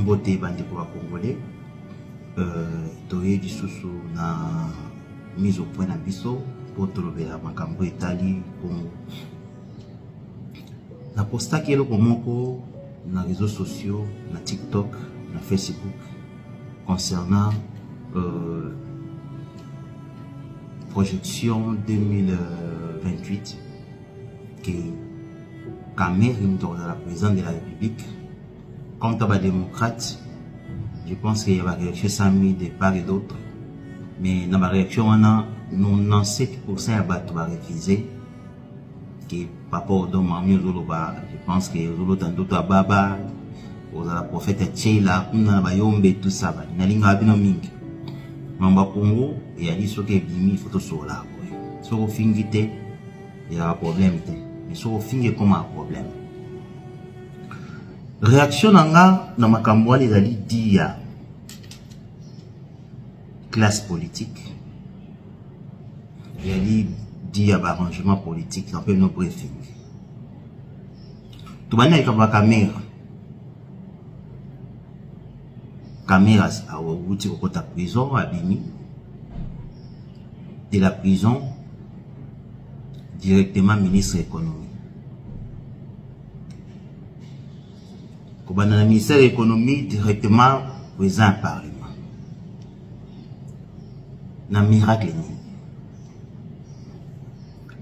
Mbote bande pour congolais toye disusu na mise au point na biso pour trouver la makambo Italie Congo na posta ki eloko moko na réseaux sociaux na TikTok na Facebook concernant projection 2028 que Cameroun dans la présidente de la République comme tabac démocrate. Je pense qu'il y a une réaction 100 000 de part et d'autre, mais dans la réaction on a 97% à battre va refuser que par rapport au domaine je pense que Zolo tanto à Baba aux la prophète Tchela kuna bayombe tout ça va nalinga bino mingi mamba Congo et ali soke bimi photo sur là so fingite il y a un problème mais so finge comme un problème réaction nanga na makambo ali zali dia classe politique il dit à arrangement politique dans nos briefing tout bana ikaba caméra a outi ko ta prison à Bini de la prison directement ministre économie ko bana ministère économie directement président parlement na miracle ni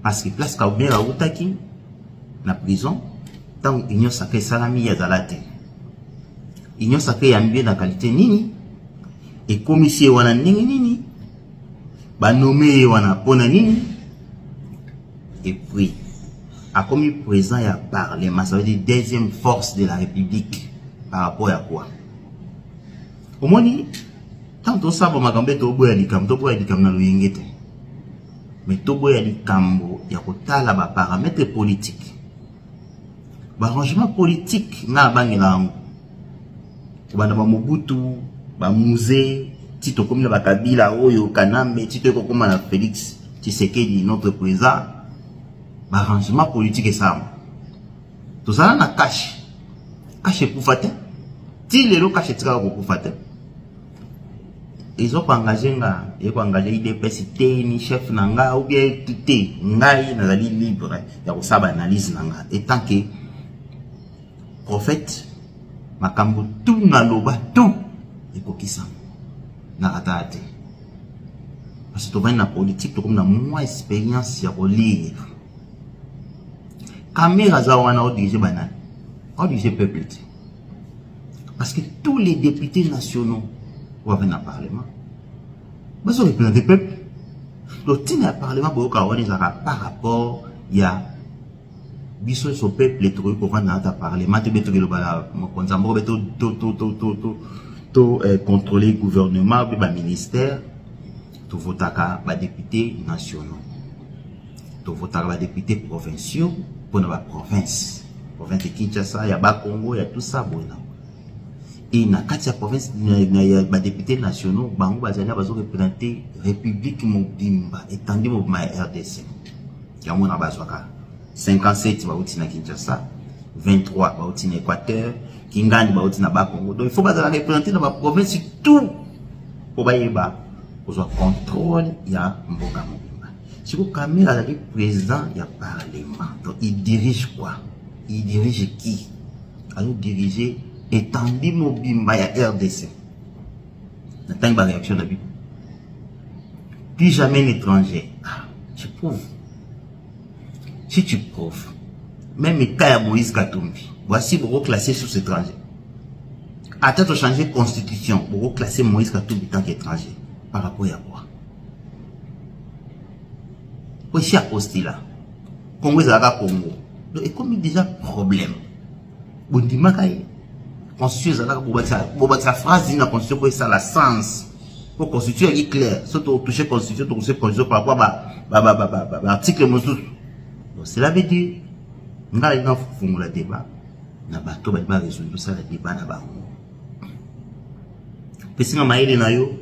parce que place ka bien la outaki na prison tant union sacré salami ya zalate union sacré ya mbie na qualité nini et commissaire wana nini ba nommé wana pona nini et puis a commis président ya parlement ça veut dire deuxième force de la République par rapport à quoi au moins tant on sait makambe to boya likam na luyengete mais to boya likambo ya kotala ba paramètres politiques ba rangement politique na bangela ngo bana ba Mobutu ba Musée tito comme na Kabila oyo Kanambe tito ko comme na Félix Tshisekedi notre président ba rangement politique et ça tout ça na cache pour fate ti lelo cache tika ko fate ils ont engagé IDPS ni chef nanga ou bien tout ngai na zali libre ya ko saba analyse nanga étant que prophète makambo tout na loba tout ekokisa na ratate parce que to na politique to comme na moins expérience ya ko lire caméra za wana o diriger banane o diriger peuple parce que tous les députés nationaux ou avec un parlement mais sont représentés peuple donc il y a un parlement par rapport il y a biso so peuple les trucs pour vendre dans parlement te beto global mo konzambo beto to contrôler gouvernement ou ba ministère to votaka ba députés nationaux to votaka ba députés provinciaux pour la province de Kinshasa ya ba Congo ya tout ça bon et na kati ya province na ba députés nationaux bango bazali bazo représenter république mobimba étendue mouvement RDC ya mona bazwaka 57 bauti na Kinshasa 23 bauti na Équateur Kingani bauti na ba Congo donc il faut bazala représenter dans ba province tout pour bayeba pour contrôle ya mboka mobimba siko Kamila la président ya parlement donc il dirige quoi il dirige qui alors diriger étendu mobimba ya RDC n'attends pas réaction de lui plus jamais un étranger tu prouves si tu prouves même le cas de Moïse Katumbi voici pour classer sous étranger attends de changer de constitution pour classer Moïse Katumbi tant qu'étranger par rapport à quoi oui si à poster là Congo est Congo donc et comme il y a déjà problème bon dis-moi constitution pour sa phrase dans la constitution pour ça la sens pour constitution est clair surtout toucher constitution par rapport à l'article monsieur donc cela veut dire nous allons faire le débat na bato ba résoudre ça le débat na bango pesinga maele na yo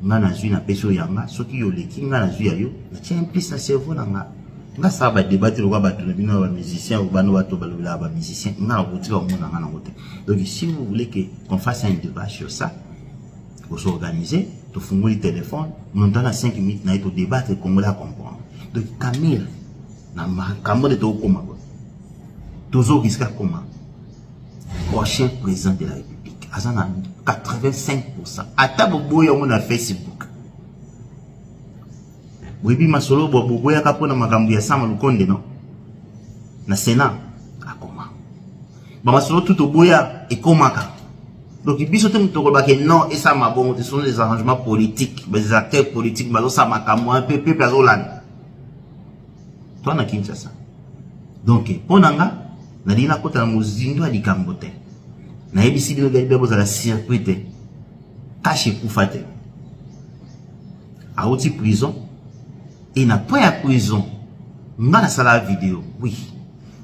nga na zui na peso yanga soki yo leki nga na zui ya yo na tia un piste na cerveau na nga nga ça va débattre le ba to bino ba musicien ou ba no bato ba lobela ba musicien nga na botika au monde nga na ngote. Donc si vous voulez que qu'on fasse un débat sur ça, pour s'organiser, tu fungoli le téléphone, nous dans 5 minutes na to débattre comme la comprendre. Donc Camille na makambo de to koma ko. Tozo risque comment? Prochain président de la République, azana 85%. Ata boboya mo na Facebook. Webi masolo boboya kapona makambo ya sama lukonde no. Na Sénat akoma. Ba masolo tout boya e komaka. Donc il biso tem to ba ke non et ça ma bon, ce sont des arrangements politiques, des acteurs politiques, mais ça makambo un peu azolan. Toi na Kinshasa. Donc ponanga na dina kota na muzindo alikambo te. Na ebisi dino galibe boza la circuité. Caché kufa te. A outi prison et na pas à prison. Nga na sala vidéo. Oui.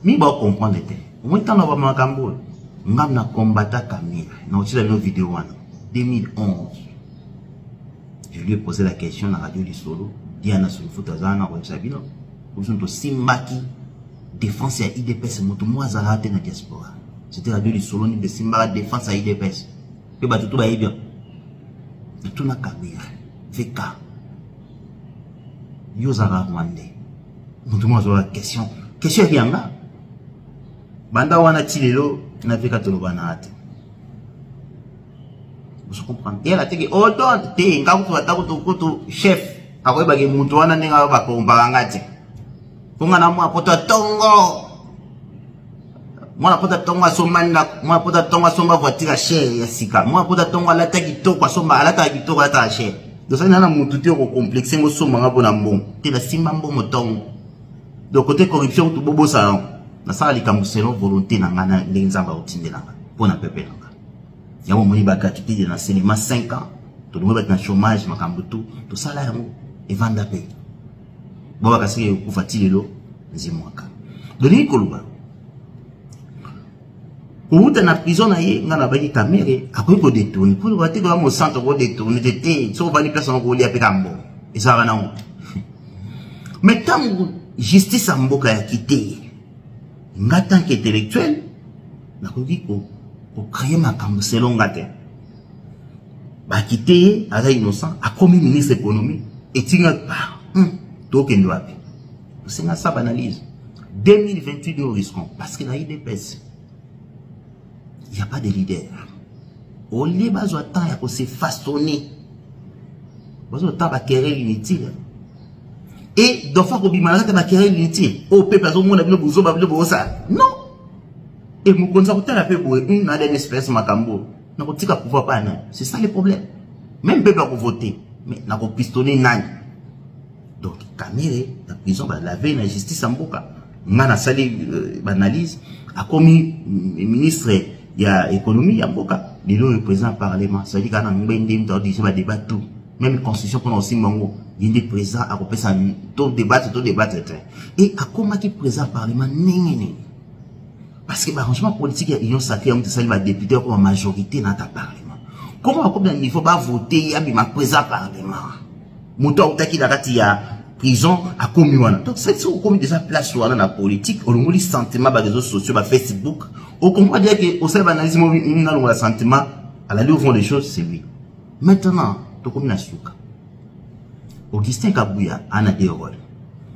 Mi ba comprendre te. Moi tant na ba makambo. Nga na combattre Camille. Na outi la vidéo wana 2011. Je lui ai posé la question na radio du solo. Diana sur Futazana ou Sabino. Vous sont Simbaki défense à IDPS moto moi zalate na diaspora. C'était radio du solo ni de Simba défense à IDPS. Que ba tout ba bien. Tout na Camille. VK. Yo zara Rwandais. Moto moi zo la question yanga. Banda wana tilelo na VK to lobana ate. Vous comprenez? Et la teke odon te ngaku to chef. Ako ba ke moto wana nenga ba ko mbanga te. Ponga na mwa poto tongo. Mwa poto tongo asomanda, mwa poto tongo asomba voiture share ya sika. Mwa poto tongo alata kitoko asomba alata kitoko alata share. Donc ça na mutu te ko complexe ngo somba nga bona mbongo. Te la simba mbongo tongo. Donc côté corruption to bobo salon. Na sala likambo volonté na ngana ndenzamba otindela nga. Pona pepe nga. Yamo moni ba gratuité na cinéma 5 ans. To ngo ba na chômage makambo to sala yango e vanda pe. Bon kasi kufatile lo nzimwaka. Doni koluba. Kuuta na prison na ye ngana baki kamere akoyi ko détourner pour le te ko mo centre ko détourner te so bani personne ko lia pe kambo. Et ça va na. Mais tant justice a mboka ya kité. Nga tant qu'intellectuel na ko di ko créer makambo selon ngate. Ba kité ala innocent a commis ministre économie et tinga token wapi. C'est na ça analyse. 2028 nous risquons parce que la IDPS il n'y a pas de leader. Au lieu de temps ya ko se façonner. Bazo temps ba querer inutile. Et donc faut ko bimana ta ba querer inutile. Au peuple azo mona bino buzo ba bino ça. Non. Et mon konza ko tala pe boye na den espèce makambo. Na ko tika pouvoir pas non. C'est ça le problème. Même peuple ko voter, mais na ko pistonner nani. Donc, Camille, la prison, la veille, la justice en boka. Ngana sali analyse, a commis ministre de l'économie en boka. Le président du Parlement, ça dit qu'il y a un débat tout. Même la constitution pour aussi mango. Il y a des présidents à repérer ça, tout débattre. Et à comment qui président du Parlement, parce que l'arrangement politique, il y a une sacrée, on dit va député comme majorité dans ta Parlement. Comment il faut pas voter, il y a un président du Parlement. Mouton qui la ya prison à commuana. Donc c'est ça comme déjà place dans la politique, on a les sentiments par les réseaux sociaux, par Facebook. On comprend dire que au sein de l'analyse on a le sentiment à la fond des choses c'est lui. Maintenant, to comme la souka. Augustin Kabouya en a des rôles.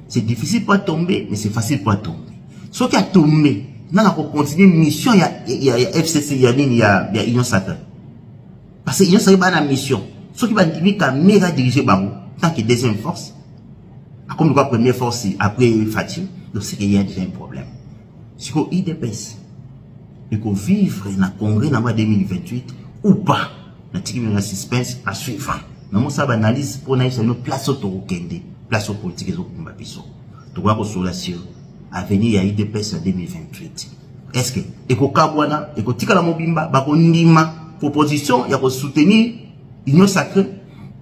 C'est difficile pour tomber, mais c'est facile pour tomber. Ce qui a tombé, n'a pas continuer mission il y a FCC, il y a Union Sacrée. Parce que Union Sacrée a une mission. Ce qui va dire qu'à diriger Bango tant que deuxième force, comme la première force après Fatim, donc c'est qu'il y a déjà un problème. Si vous IDPS, et qu'on vivre dans le congrès dans 2028 ou pas, dans le suspense à suivre. Dans ça analyse pour une place au Torokende, place au politique et au Kumbapiso. Donc on sur la sur avenir à IDPS en 2028. Est-ce que eko kabwana, eko tika la mobimba, bako ndima proposition ya ko soutenir Union Sacrée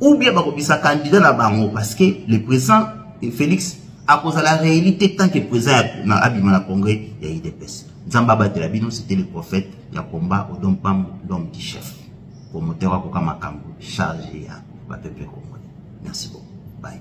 ou bien bako bisa candidat na bango parce que le président Félix à cause de la réalité tant que président na abima na congrès ya IDPS. Nzamba batela bino c'était le prophète ya combat au dompam l'homme du chef. Promoteur wa kokama kambo chargé ya ba peuple congolais. Merci beaucoup. Bye.